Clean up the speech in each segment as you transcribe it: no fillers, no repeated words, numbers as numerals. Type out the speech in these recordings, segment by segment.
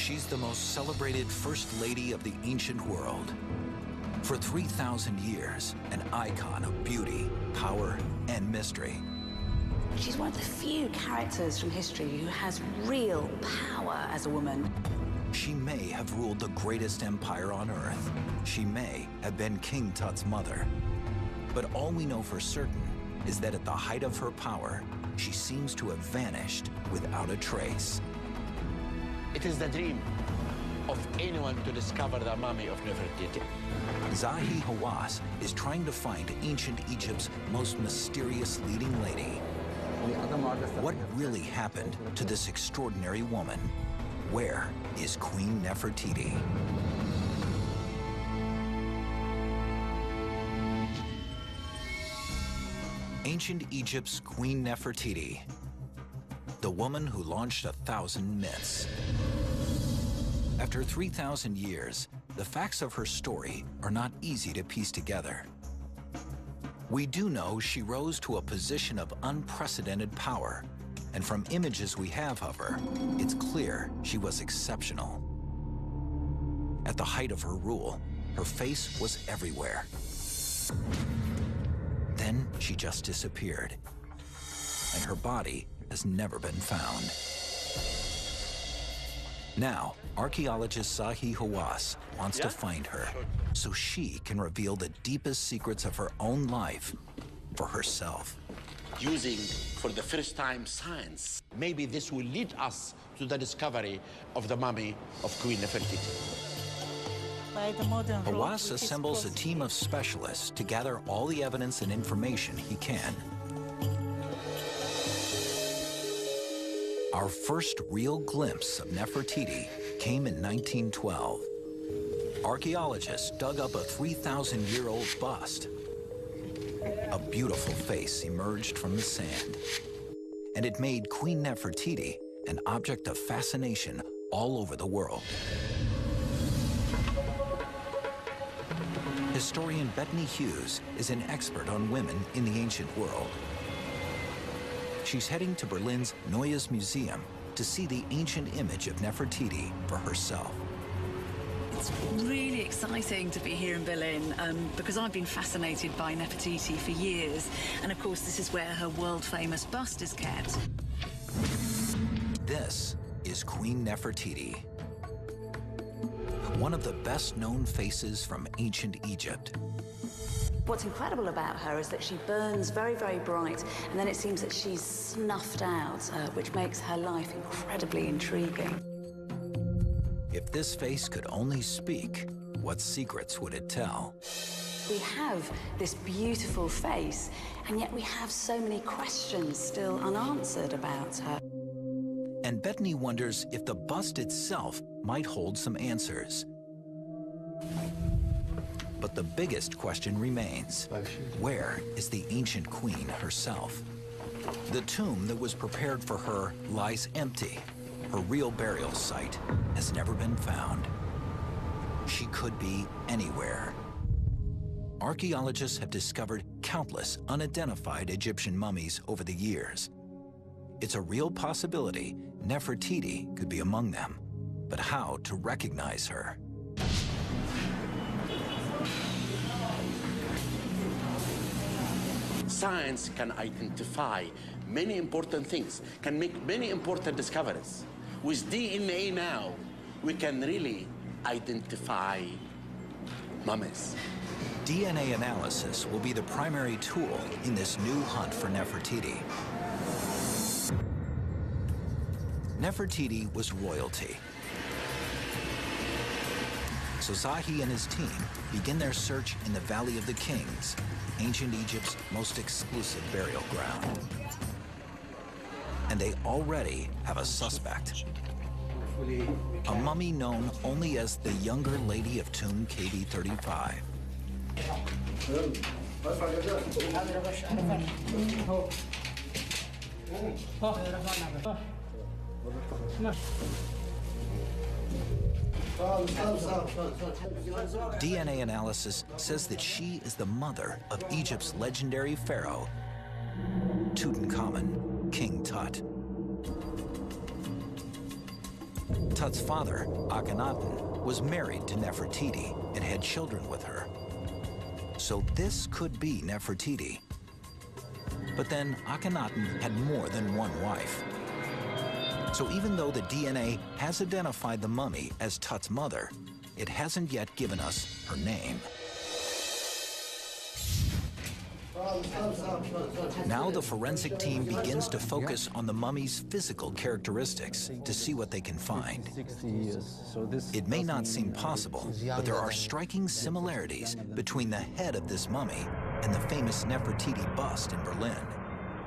She's the most celebrated First Lady of the ancient world. For 3,000 years, an icon of beauty, power, and mystery. She's one of the few characters from history who has real power as a woman. She may have ruled the greatest empire on Earth. She may have been King Tut's mother. But all we know for certain is that at the height of her power, she seems to have vanished without a trace. It is the dream of anyone to discover the mummy of Nefertiti. Zahi Hawass is trying to find ancient Egypt's most mysterious leading lady. What really happened to this extraordinary woman? Where is Queen Nefertiti? Ancient Egypt's Queen Nefertiti, the woman who launched 1,000 myths. After 3,000 years, the facts of her story are not easy to piece together. We do know she rose to a position of unprecedented power, and from images we have of her, it's clear she was exceptional. At the height of her rule, her face was everywhere. Then she just disappeared, and her body has never been found. Now, archaeologist Zahi Hawass wants to find her so she can reveal the deepest secrets of her own life for herself. Using, for the first time, science. Maybe this will lead us to the discovery of the mummy of Queen Nefertiti. Hawass assembles a team of specialists to gather all the evidence and information he can. Our first real glimpse of Nefertiti came in 1912. Archaeologists dug up a 3,000-year-old bust. A beautiful face emerged from the sand, and it made Queen Nefertiti an object of fascination all over the world. Historian Bettany Hughes is an expert on women in the ancient world. She's heading to Berlin's Neues Museum to see the ancient image of Nefertiti for herself. It's really exciting to be here in Berlin because I've been fascinated by Nefertiti for years. And of course, this is where her world-famous bust is kept. This is Queen Nefertiti, one of the best-known faces from ancient Egypt. What's incredible about her is that she burns very, very bright, and then it seems that she's snuffed out, which makes her life incredibly intriguing. If this face could only speak, what secrets would it tell? We have this beautiful face, and yet we have so many questions still unanswered about her. And Bettany wonders if the bust itself might hold some answers. But the biggest question remains, where is the ancient queen herself? The tomb that was prepared for her lies empty. Her real burial site has never been found. She could be anywhere. Archaeologists have discovered countless unidentified Egyptian mummies over the years. It's a real possibility Nefertiti could be among them, but how to recognize her? Science can identify many important things, can make many important discoveries. With DNA now, we can really identify mummies. DNA analysis will be the primary tool in this new hunt for Nefertiti. Nefertiti was royalty. So Zahi and his team begin their search in the Valley of the Kings, ancient Egypt's most exclusive burial ground. And they already have a suspect. A mummy known only as the younger lady of tomb KB35. DNA analysis says that she is the mother of Egypt's legendary pharaoh, Tutankhamun, King Tut. Tut's father, Akhenaten, was married to Nefertiti and had children with her. So this could be Nefertiti. But then Akhenaten had more than one wife. So even though the DNA has identified the mummy as Tut's mother, it hasn't yet given us her name. Now the forensic team begins to focus on the mummy's physical characteristics to see what they can find. It may not seem possible, but there are striking similarities between the head of this mummy and the famous Nefertiti bust in Berlin.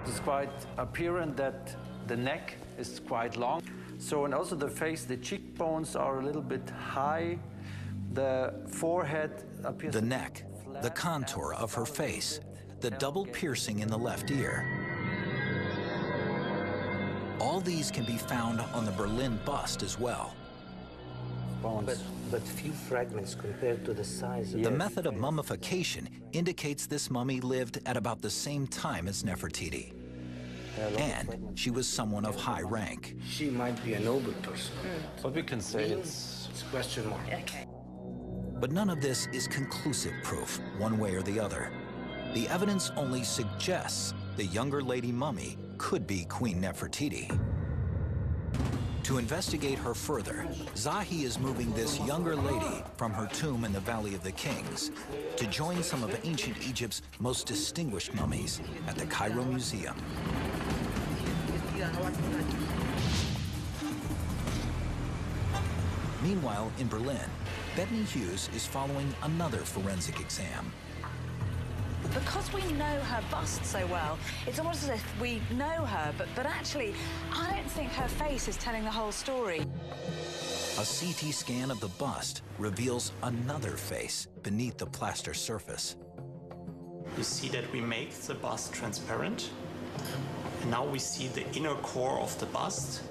It's quite apparent that the neck is quite long. So, and also the face, the cheekbones are a little bit high. The forehead appears... The neck, the contour of her face, the double piercing in the left ear. All these can be found on the Berlin bust as well. But few fragments compared to the size of... The method of mummification indicates this mummy lived at about the same time as Nefertiti. And she was someone of high rank. She might be a noble person. But we can say it's question mark. Okay. But none of this is conclusive proof, one way or the other. The evidence only suggests the younger lady mummy could be Queen Nefertiti. To investigate her further, Zahi is moving this younger lady from her tomb in the Valley of the Kings to join some of ancient Egypt's most distinguished mummies at the Cairo Museum. Meanwhile, in Berlin, Bethany Hughes is following another forensic exam. Because we know her bust so well, it's almost as if we know her, but actually, I don't think her face is telling the whole story. A CT scan of the bust reveals another face beneath the plaster surface. You see that we make the bust transparent, and now we see the inner core of the bust.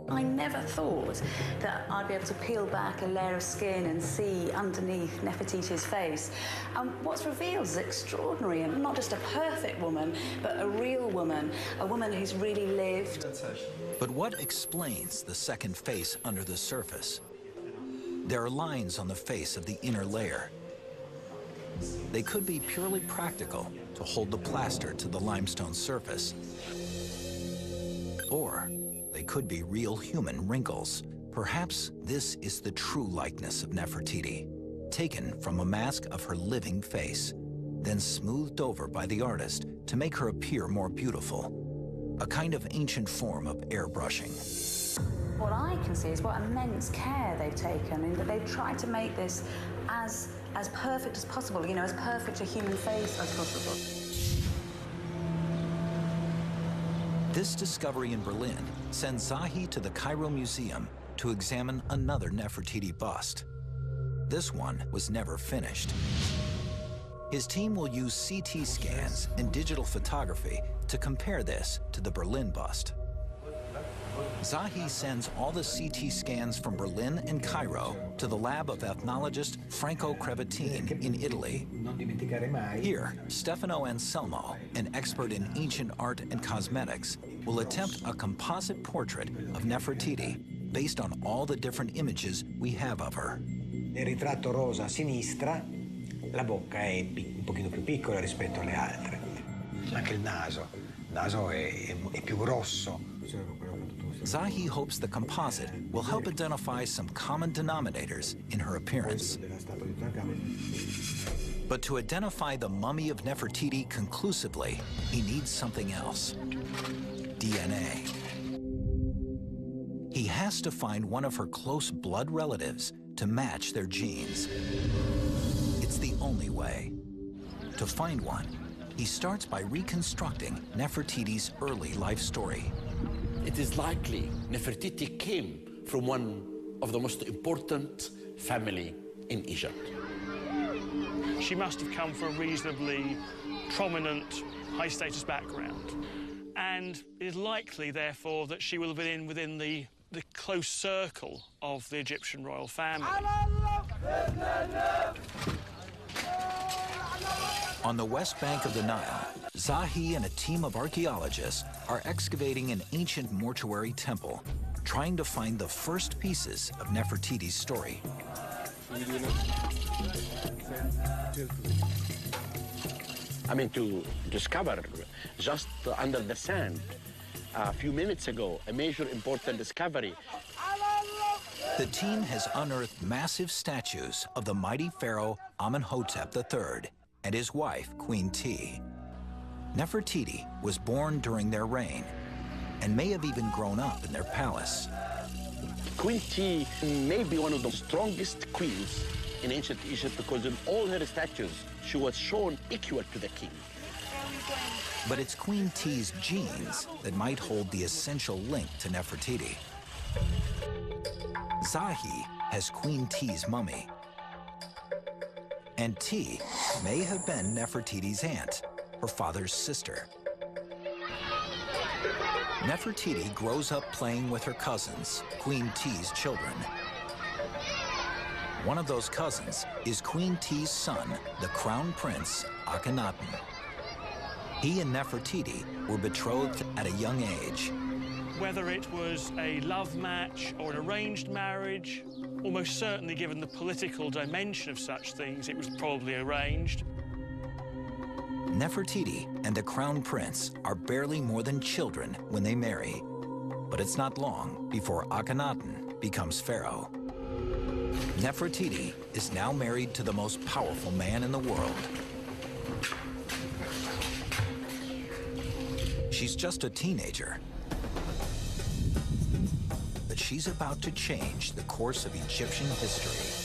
I never thought that I'd be able to peel back a layer of skin and see underneath Nefertiti's face. And what's revealed is extraordinary, and not just a perfect woman, but a real woman, a woman who's really lived. But what explains the second face under the surface? There are lines on the face of the inner layer. They could be purely practical to hold the plaster to the limestone surface. Or they could be real human wrinkles. Perhaps this is the true likeness of Nefertiti, taken from a mask of her living face, then smoothed over by the artist to make her appear more beautiful, a kind of ancient form of airbrushing. What I can see is what immense care they've taken, and that they've tried to make this as perfect as possible, you know, as perfect a human face as possible. This discovery in Berlin sends Zahi to the Cairo Museum to examine another Nefertiti bust. This one was never finished. His team will use CT scans and digital photography to compare this to the Berlin bust. Zahi sends all the CT scans from Berlin and Cairo to the lab of ethnologist Franco Crevatin in Italy. Here, Stefano Anselmo, an expert in ancient art and cosmetics, will attempt a composite portrait of Nefertiti based on all the different images we have of her. Nel ritratto rosa a sinistra, la bocca è un pochino più piccola rispetto alle altre. Anche il naso è più grosso. Zahi hopes the composite will help identify some common denominators in her appearance. But to identify the mummy of Nefertiti conclusively, he needs something else: DNA. He has to find one of her close blood relatives to match their genes. It's the only way. To find one, he starts by reconstructing Nefertiti's early life story. It is likely Nefertiti came from one of the most important family in Egypt. She must have come from a reasonably prominent, high-status background. And it is likely, therefore, that she will have been within the close circle of the Egyptian royal family. On the west bank of the Nile, Zahi and a team of archaeologists are excavating an ancient mortuary temple. trying to find the first pieces of Nefertiti's story. I mean, to discover just under the sand a few minutes ago, a major important discovery. The team has unearthed massive statues of the mighty pharaoh Amenhotep III and his wife, Queen T. Nefertiti was born during their reign and may have even grown up in their palace. Queen T may be one of the strongest queens in ancient Egypt because in all her statues, she was shown equal to the king. But it's Queen T's genes that might hold the essential link to Nefertiti. Zahi has Queen T's mummy, and T may have been Nefertiti's aunt, her father's sister. Nefertiti grows up playing with her cousins, Queen T's children. One of those cousins is Queen T's son, the Crown Prince, Akhenaten. He and Nefertiti were betrothed at a young age. Whether it was a love match or an arranged marriage, almost certainly given the political dimension of such things, it was probably arranged. Nefertiti and the Crown Prince are barely more than children when they marry, but it's not long before Akhenaten becomes pharaoh. Nefertiti is now married to the most powerful man in the world. She's just a teenager, but she's about to change the course of Egyptian history.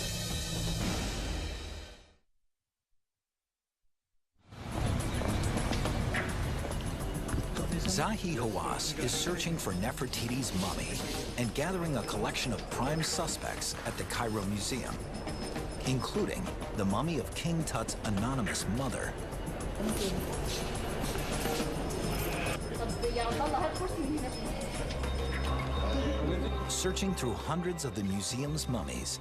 Zahi Hawass is searching for Nefertiti's mummy and gathering a collection of prime suspects at the Cairo Museum, including the mummy of King Tut's anonymous mother. Searching through hundreds of the museum's mummies,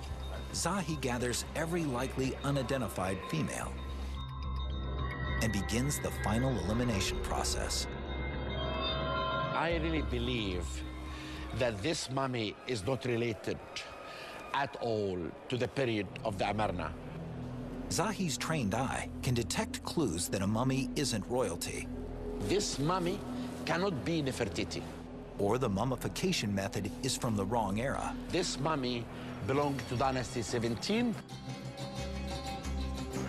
Zahi gathers every likely unidentified female and begins the final elimination process. I really believe that this mummy is not related at all to the period of the Amarna. Zahi's trained eye can detect clues that a mummy isn't royalty. This mummy cannot be Nefertiti. Or the mummification method is from the wrong era. This mummy belonged to Dynasty 17.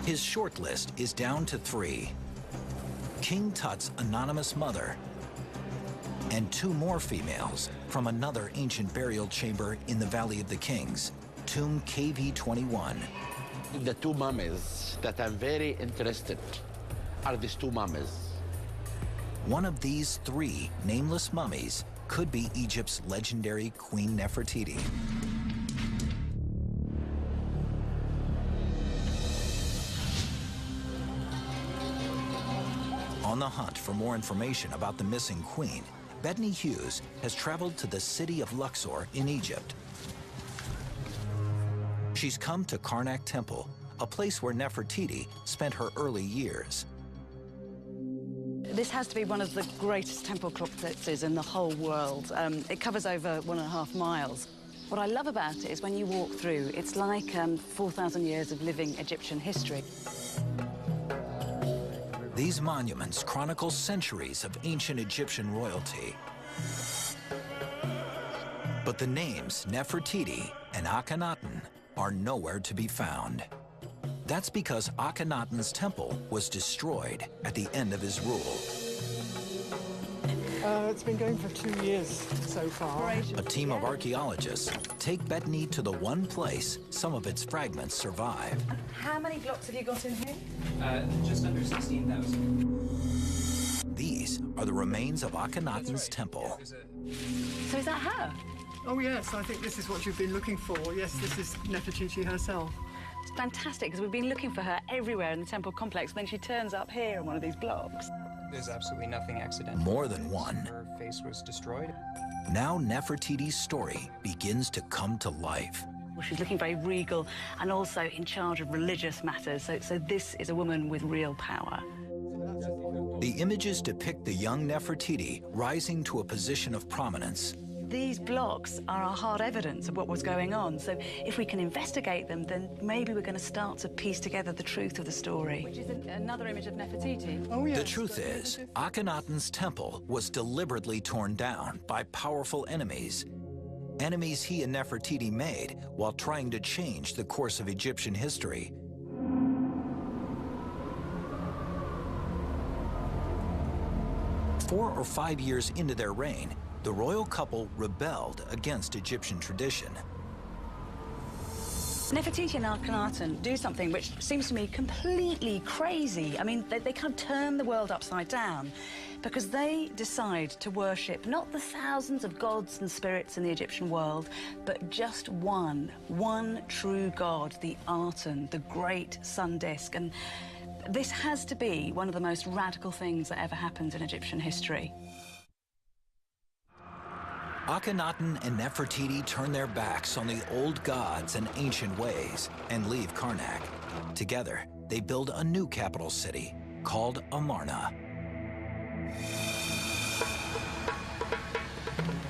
His short list is down to 3. King Tut's anonymous mother, and 2 more females from another ancient burial chamber in the Valley of the Kings, tomb KV-21. The 2 mummies that I'm very interested are these 2 mummies. One of these 3 nameless mummies could be Egypt's legendary Queen Nefertiti. On the hunt for more information about the missing queen, Bettany Hughes has traveled to the city of Luxor in Egypt. She's come to Karnak Temple, a place where Nefertiti spent her early years. This has to be one of the greatest temple complexes in the whole world. It covers over 1.5 miles. What I love about it is when you walk through, it's like 4,000 years of living Egyptian history. These monuments chronicle centuries of ancient Egyptian royalty. But the names Nefertiti and Akhenaten are nowhere to be found. That's because Akhenaten's temple was destroyed at the end of his rule. It's been going for 2 years so far. A team of archaeologists take Bettany to the one place some of its fragments survive. How many blocks have you got in here? Just under 16,000. These are the remains of Akhenaten's temple. So is that her? Oh yes, I think this is what you've been looking for. Yes, this is Nefertiti herself. It's fantastic, because we've been looking for her everywhere in the temple complex, then she turns up here in one of these blocks. There's absolutely nothing accidental. More than one. Her face was destroyed. Now Nefertiti's story begins to come to life. Well, she's looking very regal and also in charge of religious matters, so this is a woman with real power. The images depict the young Nefertiti rising to a position of prominence, these blocks are our hard evidence of what was going on. So if we can investigate them, then maybe we're going to start to piece together the truth of the story. Which is another image of Nefertiti. Oh, yes. The truth is, Akhenaten's temple was deliberately torn down by powerful enemies. Enemies he and Nefertiti made while trying to change the course of Egyptian history. Four or 5 years into their reign, the royal couple rebelled against Egyptian tradition. Nefertiti and Akhenaten do something which seems to me completely crazy. I mean, they kind of turn the world upside down because they decide to worship not the thousands of gods and spirits in the Egyptian world, but just one true god, the Aten, the great sun disk. And this has to be one of the most radical things that ever happened in Egyptian history. Akhenaten and Nefertiti turn their backs on the old gods and ancient ways and leave Karnak. Together, they build a new capital city called Amarna.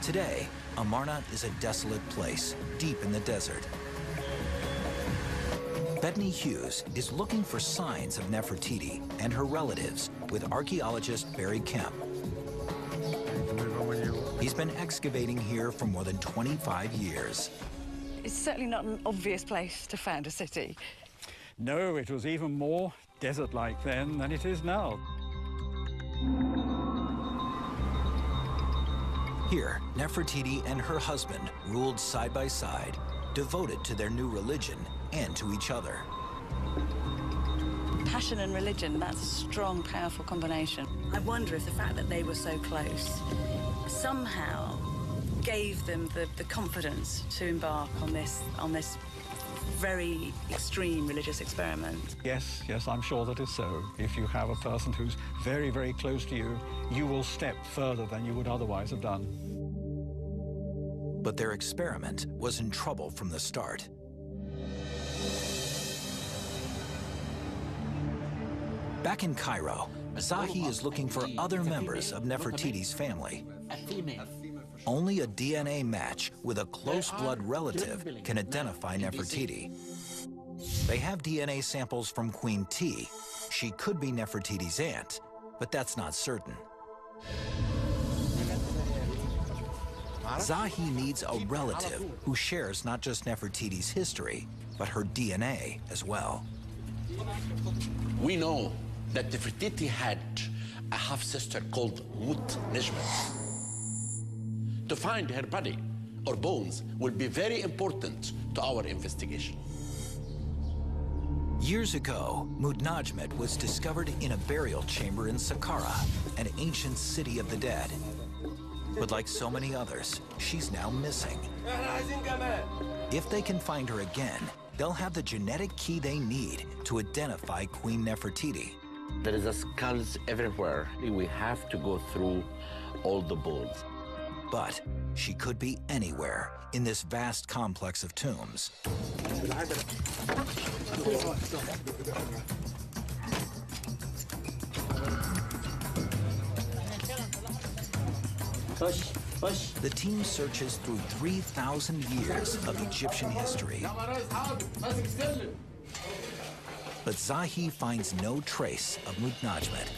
Today, Amarna is a desolate place deep in the desert. Bethany Hughes is looking for signs of Nefertiti and her relatives with archaeologist Barry Kemp. He's been excavating here for more than 25 years. It's certainly not an obvious place to found a city. No, it was even more desert-like then than it is now. Here, Nefertiti and her husband ruled side by side, devoted to their new religion and to each other. Passion and religion, that's a strong, powerful combination. I wonder if the fact that they were so close somehow gave them the confidence to embark on this very extreme religious experiment. Yes, I'm sure that is so. If you have a person who's very, very close to you, you will step further than you would otherwise have done. But their experiment was in trouble from the start. Back in Cairo, Zahi is looking for other members of Nefertiti's family. Only a DNA match with a close blood relative can identify Nefertiti. They have DNA samples from Queen T. She could be Nefertiti's aunt, but that's not certain. Zahi needs a relative who shares not just Nefertiti's history, but her DNA as well. We know that Nefertiti had a half-sister called Mut Nejmet. To find her body or bones will be very important to our investigation. Years ago, Mut Nejmet was discovered in a burial chamber in Saqqara, an ancient city of the dead. But like so many others, she's now missing. If they can find her again, they'll have the genetic key they need to identify Queen Nefertiti. There is skulls everywhere. We have to go through all the bones. But she could be anywhere in this vast complex of tombs. The team searches through 3,000 years of Egyptian history. But Zahi finds no trace of Mut Nejmet.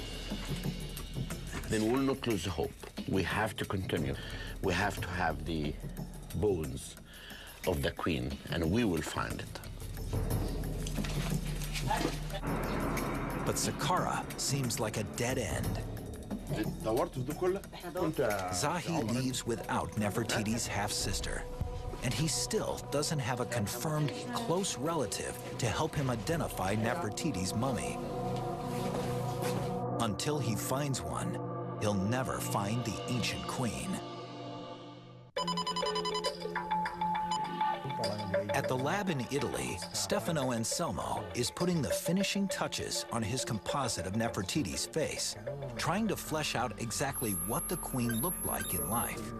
Then we'll not lose hope. We have to continue. We have to have the bones of the queen, and we will find it. But Saqqara seems like a dead end. Zahi leaves without Nefertiti's half-sister, and he still doesn't have a confirmed close relative to help him identify Nefertiti's mummy. Until he finds one, he'll never find the ancient queen. At the lab in Italy, Stefano Anselmo is putting the finishing touches on his composite of Nefertiti's face, trying to flesh out exactly what the queen looked like in life.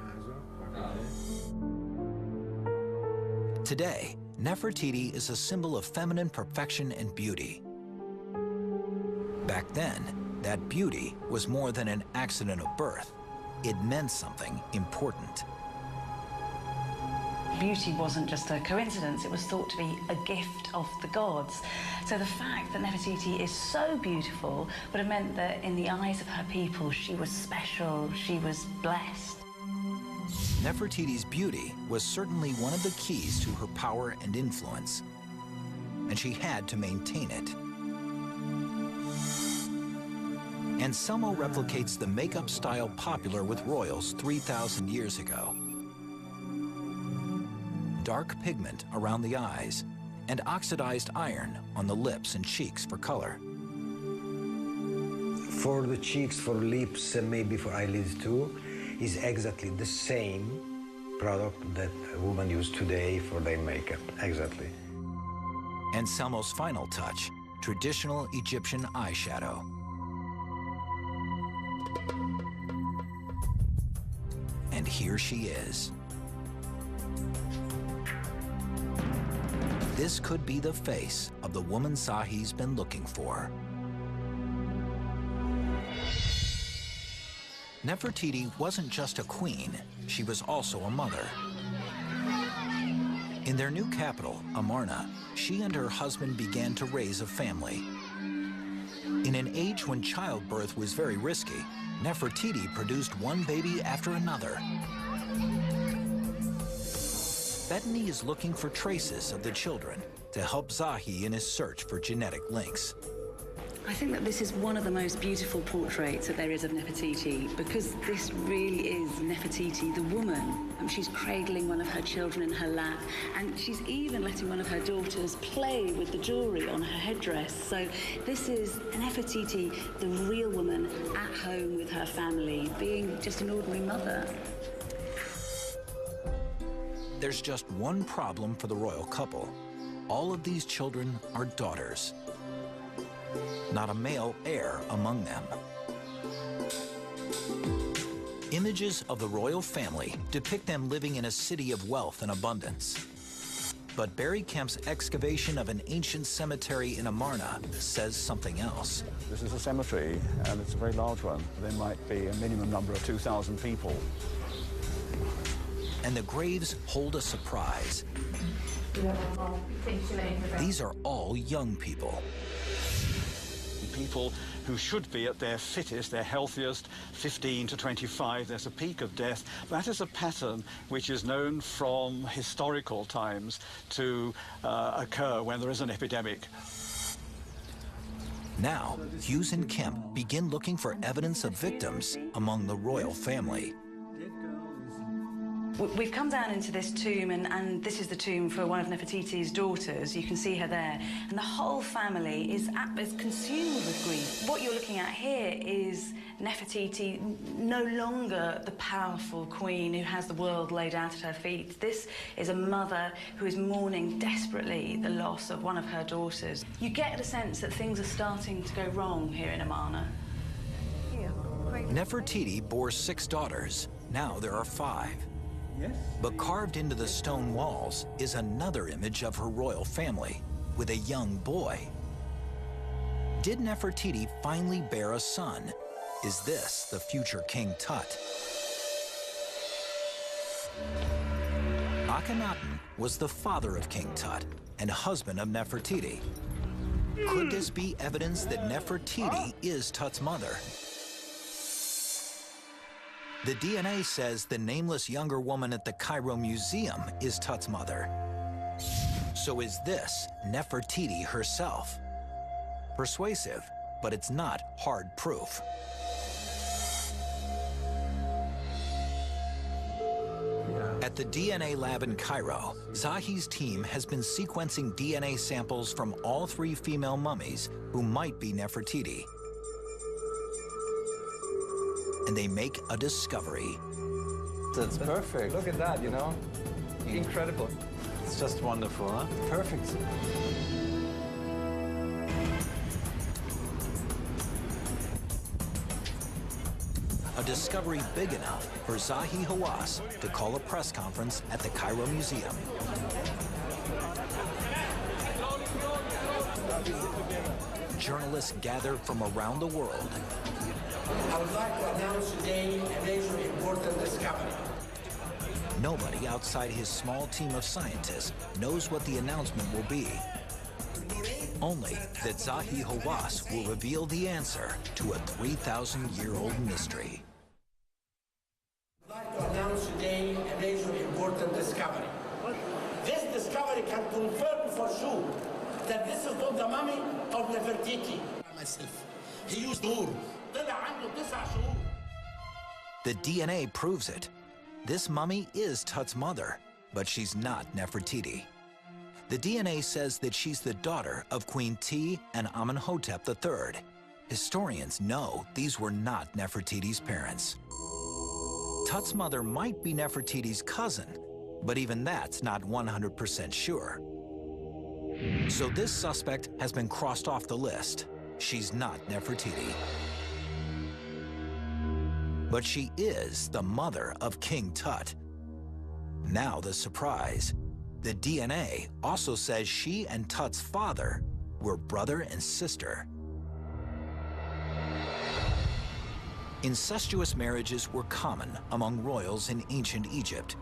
Today, Nefertiti is a symbol of feminine perfection and beauty. Back then, that beauty was more than an accident of birth. It meant something important. Beauty wasn't just a coincidence, it was thought to be a gift of the gods. So the fact that Nefertiti is so beautiful would have meant that in the eyes of her people, she was special, she was blessed. Nefertiti's beauty was certainly one of the keys to her power and influence, and she had to maintain it. Anselmo replicates the makeup style popular with royals 3,000 years ago. Dark pigment around the eyes, and oxidized iron on the lips and cheeks for color. For the cheeks, for lips, and maybe for eyelids too, is exactly the same product that a woman uses today for their makeup, exactly. Anselmo's final touch, traditional Egyptian eyeshadow. And here she is. This could be the face of the woman Zahi's been looking for. Nefertiti wasn't just a queen, she was also a mother. In their new capital, Amarna, she and her husband began to raise a family. In an age when childbirth was very risky, Nefertiti produced one baby after another. Bethany is looking for traces of the children to help Zahi in his search for genetic links. I think that this is one of the most beautiful portraits that there is of Nefertiti, because this really is Nefertiti, the woman. She's cradling one of her children in her lap, and she's even letting one of her daughters play with the jewelry on her headdress. So this is Nefertiti, the real woman, at home with her family, being just an ordinary mother. There's just one problem for the royal couple. All of these children are daughters. Not a male heir among them. Images of the royal family depict them living in a city of wealth and abundance. But Barry Kemp's excavation of an ancient cemetery in Amarna says something else. This is a cemetery, and it's a very large one. There might be a minimum number of 2,000 people. And the graves hold a surprise. These are all young people. People who should be at their fittest, their healthiest, 15 to 25, there's a peak of death. That is a pattern which is known from historical times to occur when there is an epidemic. Now, Hughes and Kemp begin looking for evidence of victims among the royal family. We've come down into this tomb, and this is the tomb for one of Nefertiti's daughters. You can see her there. And the whole family is consumed with grief. What you're looking at here is Nefertiti, no longer the powerful queen who has the world laid out at her feet. This is a mother who is mourning desperately the loss of one of her daughters. You get the sense that things are starting to go wrong here in Amarna. Nefertiti bore 6 daughters. Now there are 5. Yes. But carved into the stone walls is another image of her royal family with a young boy. Did Nefertiti finally bear a son? Is this the future King Tut? Akhenaten was the father of King Tut and husband of Nefertiti. Could this be evidence that Nefertiti is Tut's mother? The DNA says the nameless younger woman at the Cairo Museum is Tut's mother. So is this Nefertiti herself? Persuasive, but it's not hard proof. At the DNA lab in Cairo, Zahi's team has been sequencing DNA samples from all 3 female mummies who might be Nefertiti. And they make a discovery. That's perfect. Look at that, you know? Incredible. It's just wonderful, huh? Perfect. A discovery big enough for Zahi Hawass to call a press conference at the Cairo Museum. Journalists gathered from around the world. I would like to announce today a very important discovery. Nobody outside his small team of scientists knows what the announcement will be. Only that Zahi Hawass will reveal the answer to a 3,000-year-old mystery. I'd like to announce today a major important discovery. This discovery can confirm for sure that this is not the mummy of Nefertiti. Myself. He used Ur. The DNA proves it. This mummy is Tut's mother, but she's not Nefertiti. The DNA says that she's the daughter of Queen Ti and Amenhotep III. Historians know these were not Nefertiti's parents. Tut's mother might be Nefertiti's cousin, but even that's not 100% sure. So this suspect has been crossed off the list. She's not Nefertiti. But she is the mother of King Tut. Now the surprise. The DNA also says she and Tut's father were brother and sister. Incestuous marriages were common among royals in ancient Egypt.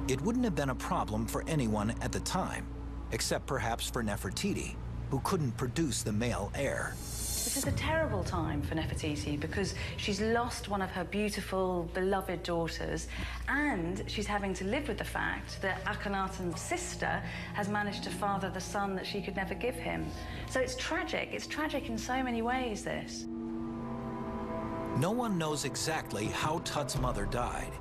It wouldn't have been a problem for anyone at the time, except perhaps for Nefertiti, who couldn't produce the male heir. This is a terrible time for Nefertiti because she's lost one of her beautiful, beloved daughters, and she's having to live with the fact that Akhenaten's sister has managed to father the son that she could never give him. So it's tragic. It's tragic in so many ways, this. No one knows exactly how Tut's mother died.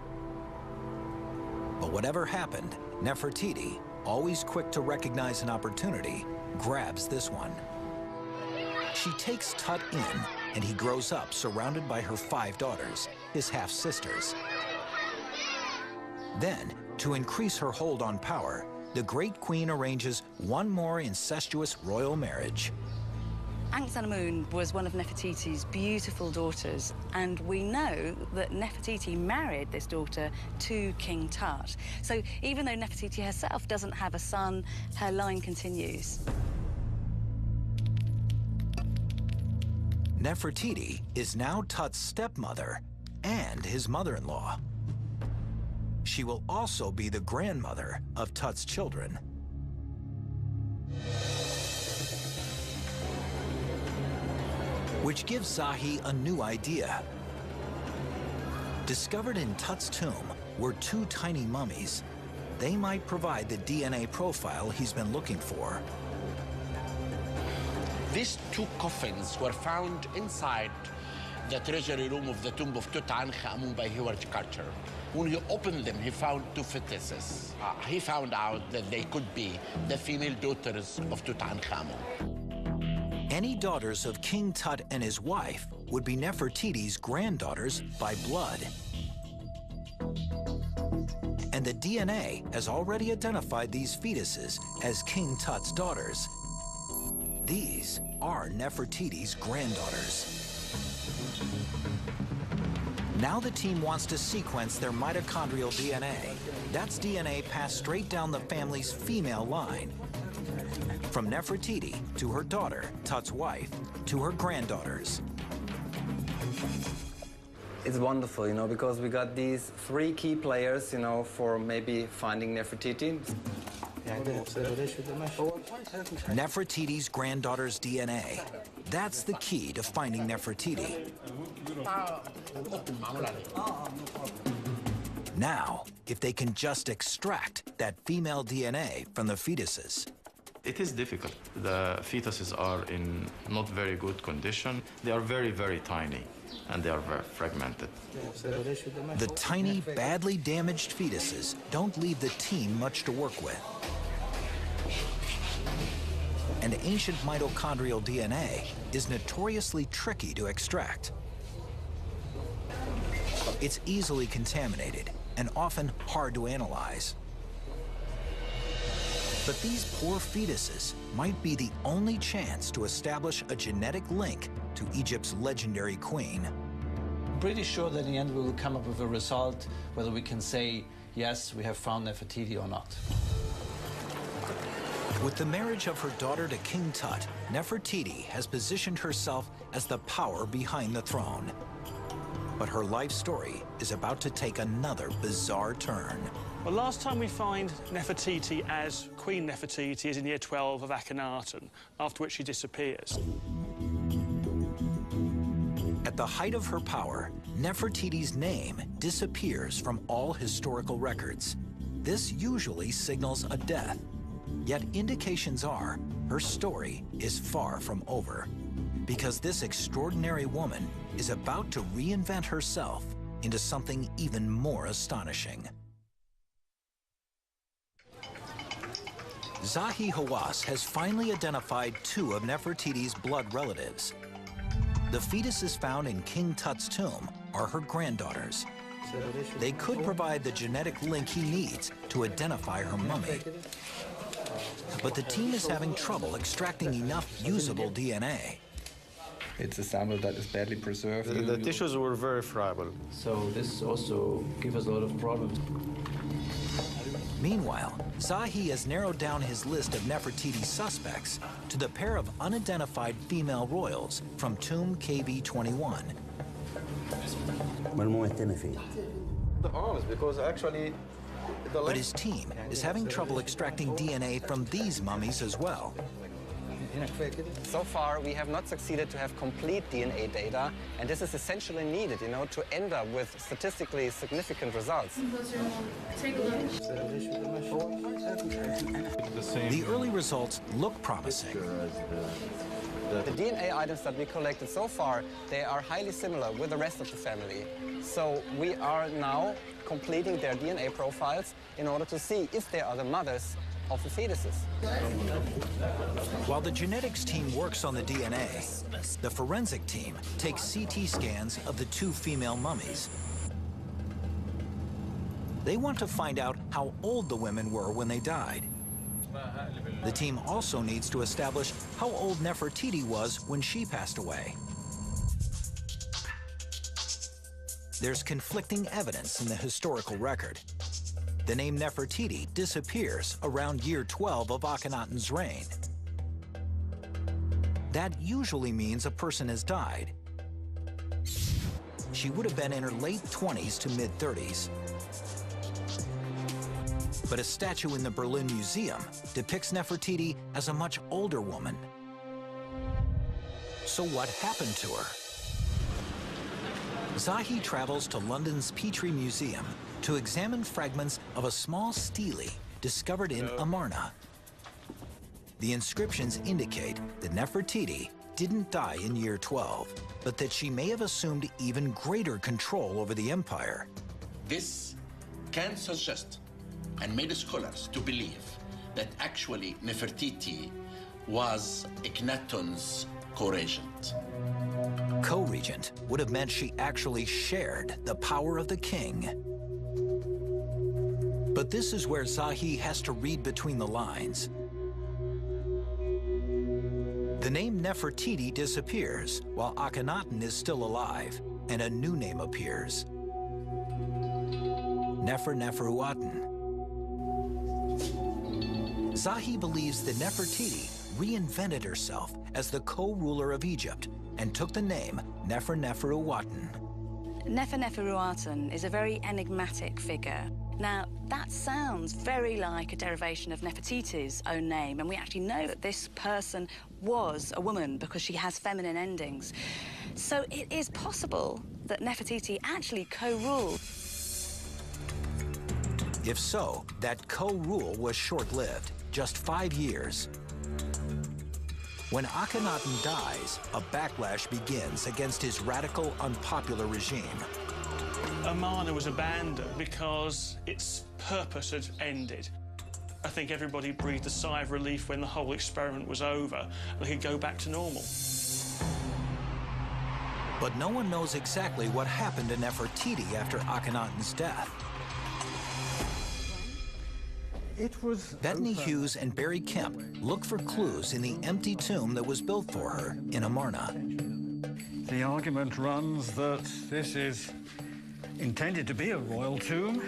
But whatever happened, Nefertiti, always quick to recognize an opportunity, grabs this one. She takes Tut in, and he grows up surrounded by her 5 daughters, his half-sisters. Then, to increase her hold on power, the great queen arranges one more incestuous royal marriage. Ankh-Senamun was one of Nefertiti's beautiful daughters, and we know that Nefertiti married this daughter to King Tut. So even though Nefertiti herself doesn't have a son, her line continues. Nefertiti is now Tut's stepmother and his mother-in-law. She will also be the grandmother of Tut's children. Which gives Zahi a new idea. Discovered in Tut's tomb were 2 tiny mummies. They might provide the DNA profile he's been looking for. These 2 coffins were found inside the treasury room of the tomb of Tutankhamun by Howard Carter. When he opened them, he found 2 fetuses. He found out that they could be the female daughters of Tutankhamun. Any daughters of King Tut and his wife would be Nefertiti's granddaughters by blood. And the DNA has already identified these fetuses as King Tut's daughters. These are Nefertiti's granddaughters. Now the team wants to sequence their mitochondrial DNA. That's DNA passed straight down the family's female line. From Nefertiti to her daughter, Tut's wife, to her granddaughters. It's wonderful, you know, because we got these 3 key players, you know, for maybe finding Nefertiti. Nefertiti's granddaughter's DNA. That's the key to finding Nefertiti. Now, if they can just extract that female DNA from the fetuses. It is difficult. The fetuses are in not very good condition. They are very, very tiny, and they are very fragmented. The tiny, badly damaged fetuses don't leave the team much to work with. And ancient mitochondrial DNA is notoriously tricky to extract. It's easily contaminated and often hard to analyze. But these poor fetuses might be the only chance to establish a genetic link to Egypt's legendary queen. I'm pretty sure that in the end we will come up with a result, whether we can say, yes, we have found Nefertiti or not. With the marriage of her daughter to King Tut, Nefertiti has positioned herself as the power behind the throne. But her life story is about to take another bizarre turn. Well, last time we find Nefertiti as Queen Nefertiti is in year 12 of Akhenaten, after which she disappears. At the height of her power, Nefertiti's name disappears from all historical records. This usually signals a death. Yet indications are her story is far from over, because this extraordinary woman is about to reinvent herself into something even more astonishing. Zahi Hawass has finally identified two of Nefertiti's blood relatives. The fetuses found in King Tut's tomb are her granddaughters. They could provide the genetic link he needs to identify her mummy. But the team is having trouble extracting enough usable DNA. It's a sample that is badly preserved. The tissues were very friable. So this also gives us a lot of problems. Meanwhile, Zahi has narrowed down his list of Nefertiti suspects to the pair of unidentified female royals from tomb KV-21. The arms, because actually... But his team is having trouble extracting DNA from these mummies as well. So far, we have not succeeded to have complete DNA data, and this is essentially needed, to end up with statistically significant results. The early results look promising. The DNA items that we collected so far, they are highly similar with the rest of the family. So we are now completing their DNA profiles in order to see if they are the mothers of the fetuses. While the genetics team works on the DNA, the forensic team takes CT scans of the two female mummies. They want to find out how old the women were when they died. The team also needs to establish how old Nefertiti was when she passed away. There's conflicting evidence in the historical record. The name Nefertiti disappears around year 12 of Akhenaten's reign. That usually means a person has died. She would have been in her late 20s to mid-30s. But a statue in the Berlin Museum depicts Nefertiti as a much older woman. So what happened to her? Zahi travels to London's Petrie Museum to examine fragments of a small stele discovered in Amarna. The inscriptions indicate that Nefertiti didn't die in year 12, but that she may have assumed even greater control over the empire. This can suggest and made scholars to believe that actually Nefertiti was Akhenaten's co-regent. Co-regent would have meant she actually shared the power of the king. But this is where Zahi has to read between the lines. The name Nefertiti disappears while Akhenaten is still alive, and a new name appears. Neferuaten. Zahi believes that Nefertiti reinvented herself as the co-ruler of Egypt and took the name Neferuaten. Neferuaten is a very enigmatic figure. Now, that sounds very like a derivation of Nefertiti's own name, and we actually know that this person was a woman because she has feminine endings. So it is possible that Nefertiti actually co-ruled. If so, that co-rule was short-lived, just 5 years. When Akhenaten dies, a backlash begins against his radical, unpopular regime. Amarna was abandoned because its purpose had ended. I think everybody breathed a sigh of relief when the whole experiment was over and they could go back to normal. But no one knows exactly what happened to Nefertiti after Akhenaten's death. Bethany Hughes and Barry Kemp look for clues in the empty tomb that was built for her in Amarna. The argument runs that this is intended to be a royal tomb.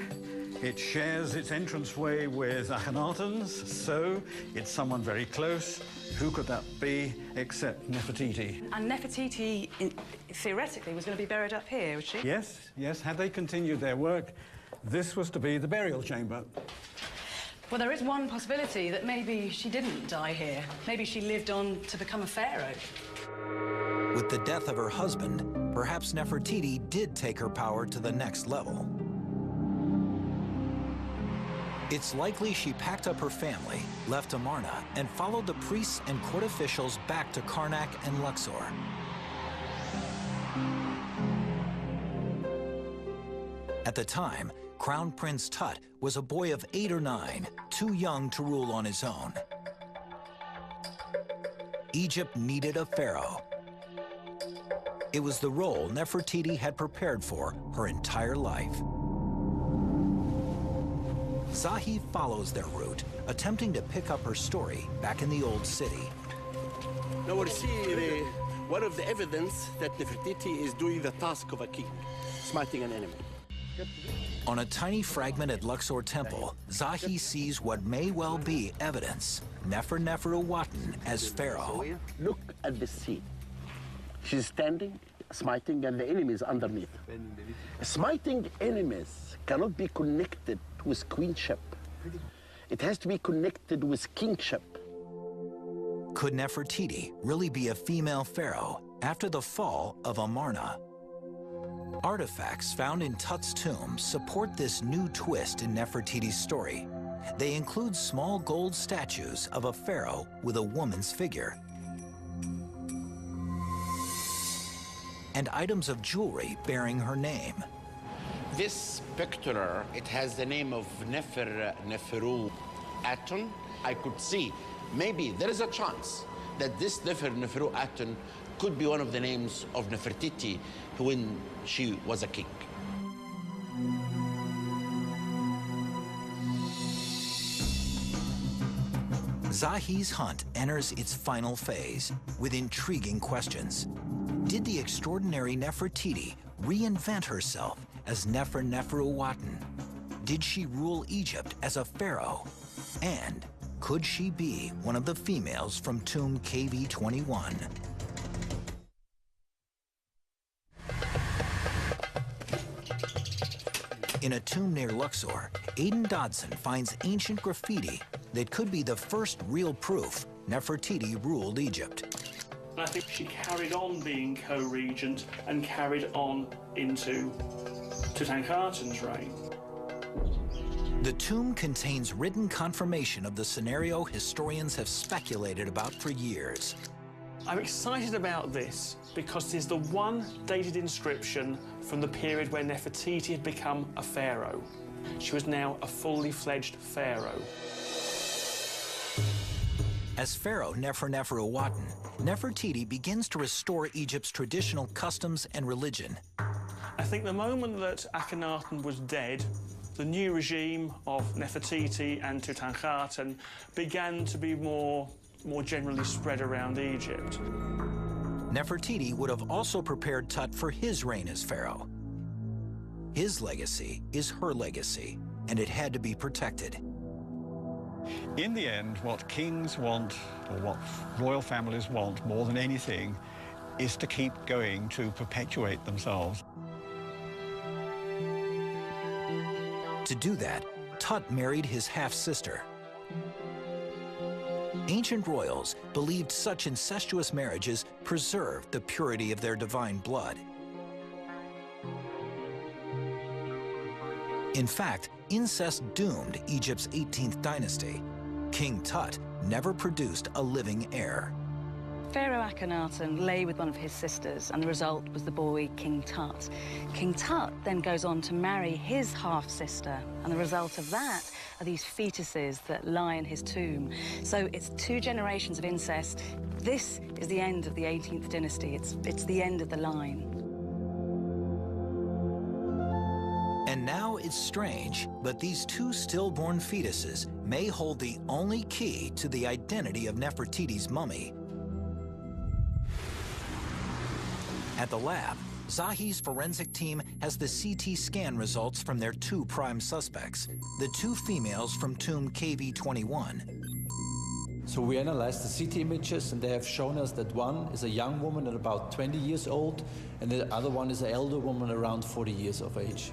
It shares its entranceway with Akhenaten's, so it's someone very close Who could that be except Nefertiti? And Nefertiti, theoretically, was going to be buried up here, was she? Yes, yes. Had they continued their work, this was to be the burial chamber. Well, there is one possibility that maybe she didn't die here. Maybe she lived on to become a pharaoh. With the death of her husband, perhaps Nefertiti did take her power to the next level. It's likely she packed up her family, left Amarna, and followed the priests and court officials back to Karnak and Luxor. At the time, Crown Prince Tut was a boy of 8 or 9, too young to rule on his own. Egypt needed a pharaoh. It was the role Nefertiti had prepared for her entire life. Zahi follows their route, attempting to pick up her story back in the old city. Now we'll see one of the evidence that Nefertiti is doing the task of a king, smiting an enemy. On a tiny fragment at Luxor Temple, Zahi sees what may well be evidence. Nefer-Nefer-Uwatan as pharaoh. Look at the scene. She's standing, smiting, and the enemy is underneath. Smiting enemies cannot be connected with queenship. It has to be connected with kingship. Could Nefertiti really be a female pharaoh after the fall of Amarna? Artifacts found in Tut's tomb support this new twist in Nefertiti's story. They include small gold statues of a pharaoh with a woman's figure, and items of jewelry bearing her name. This picture, it has the name of Nefer-Neferu-Uwatan. I could see, maybe there is a chance that this Nefer-Neferu-Uwatan could be one of the names of Nefertiti when she was a king. Zahi's hunt enters its final phase with intriguing questions. Did the extraordinary Nefertiti reinvent herself as Nefer-Nefer-Uwatan? Did she rule Egypt as a pharaoh? And could she be one of the females from tomb KV-21? In a tomb near Luxor, Aidan Dodson finds ancient graffiti that could be the first real proof Nefertiti ruled Egypt. And I think she carried on being co-regent and carried on into Tutankhaten's reign. The tomb contains written confirmation of the scenario historians have speculated about for years. I'm excited about this because it is the one dated inscription from the period where Nefertiti had become a pharaoh. She was now a fully fledged pharaoh. As pharaoh Nefer-Nefer-Uwatan, Nefertiti begins to restore Egypt's traditional customs and religion. I think the moment that Akhenaten was dead, the new regime of Nefertiti and Tutankhaten began to be more generally spread around Egypt. Nefertiti would have also prepared Tut for his reign as pharaoh. His legacy is her legacy, and it had to be protected. In the end, what kings want, or what royal families want more than anything, is to keep going, to perpetuate themselves. To do that, Tut married his half-sister. Ancient royals believed such incestuous marriages preserved the purity of their divine blood. In fact, incest doomed Egypt's 18th dynasty. King Tut never produced a living heir. Pharaoh Akhenaten lay with one of his sisters, and the result was the boy King Tut. King Tut then goes on to marry his half-sister, and the result of that are these fetuses that lie in his tomb. So it's 2 generations of incest. This is the end of the 18th dynasty. It's the end of the line. And now it's strange, but these 2 stillborn fetuses may hold the only key to the identity of Nefertiti's mummy. At the lab, Zahi's forensic team has the CT scan results from their 2 prime suspects, the 2 females from tomb KV-21. So we analyzed the CT images, and they have shown us that one is a young woman at about 20 years old, and the other one is an elder woman around 40 years of age.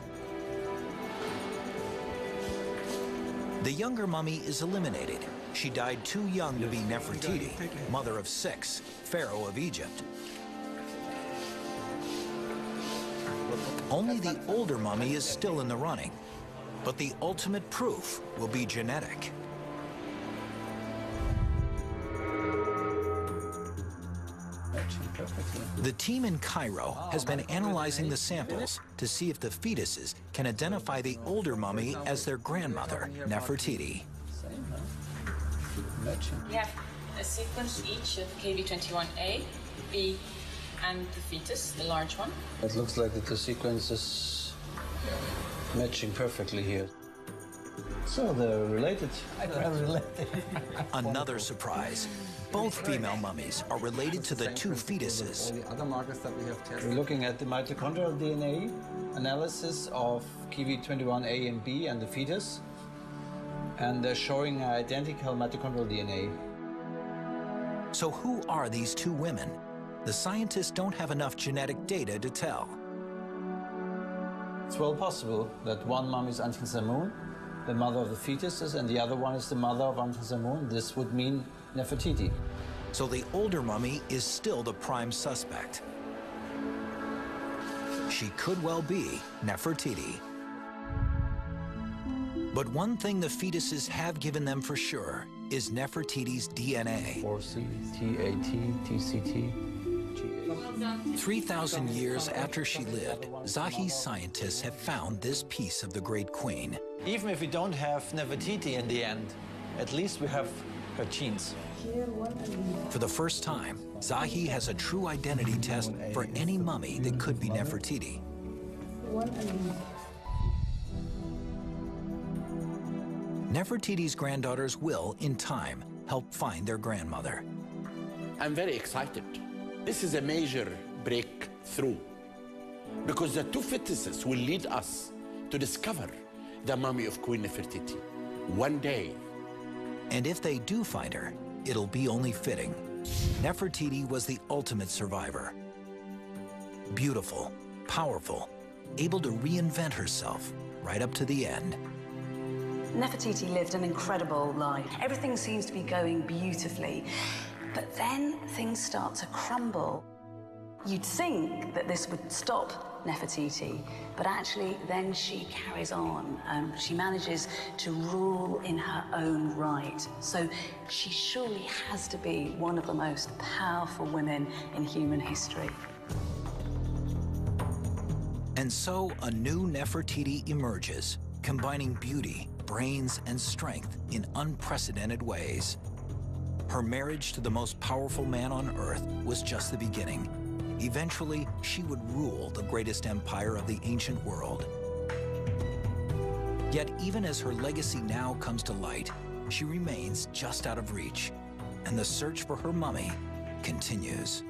The younger mummy is eliminated. She died too young to be Nefertiti, mother of 6, pharaoh of Egypt. Only the older mummy is still in the running, but the ultimate proof will be genetic. The team in Cairo has been analyzing the samples to see if the fetuses can identify the older mummy as their grandmother, Nefertiti. We have a sequence each of KB21A, B, and the fetus, the large one. It looks like that the sequence is matching perfectly here. So they're related. Another surprise. Both female mummies are related to the 2 fetuses. All the other markers that we have tested. We're looking at the mitochondrial DNA analysis of KB21A and B and the fetus, and they're showing identical mitochondrial DNA. So who are these 2 women? The scientists don't have enough genetic data to tell. It's well possible that one mummy is Ankhesemun, the mother of the fetuses, and the other one is the mother of Ankhesemun. This would mean Nefertiti. So the older mummy is still the prime suspect. She could well be Nefertiti. But one thing the fetuses have given them for sure is Nefertiti's DNA. 4C, TAT, TCT. 3,000 years after she lived, Zahi's scientists have found this piece of the Great Queen. Even if we don't have Nefertiti in the end, at least we have her genes. For the first time, Zahi has a true identity test for any mummy that could be Nefertiti. Nefertiti's granddaughters will, in time, help find their grandmother. I'm very excited. This is a major breakthrough because the 2 fetuses will lead us to discover the mummy of Queen Nefertiti one day. And if they do find her, it'll be only fitting. Nefertiti was the ultimate survivor. Beautiful, powerful, able to reinvent herself right up to the end. Nefertiti lived an incredible life. Everything seems to be going beautifully, but then things start to crumble. You'd think that this would stop Nefertiti, but actually then she carries on. She manages to rule in her own right. So she surely has to be one of the most powerful women in human history. And so a new Nefertiti emerges, combining beauty, brains, and strength in unprecedented ways. Her marriage to the most powerful man on Earth was just the beginning. Eventually, she would rule the greatest empire of the ancient world. Yet even as her legacy now comes to light, she remains just out of reach, and the search for her mummy continues.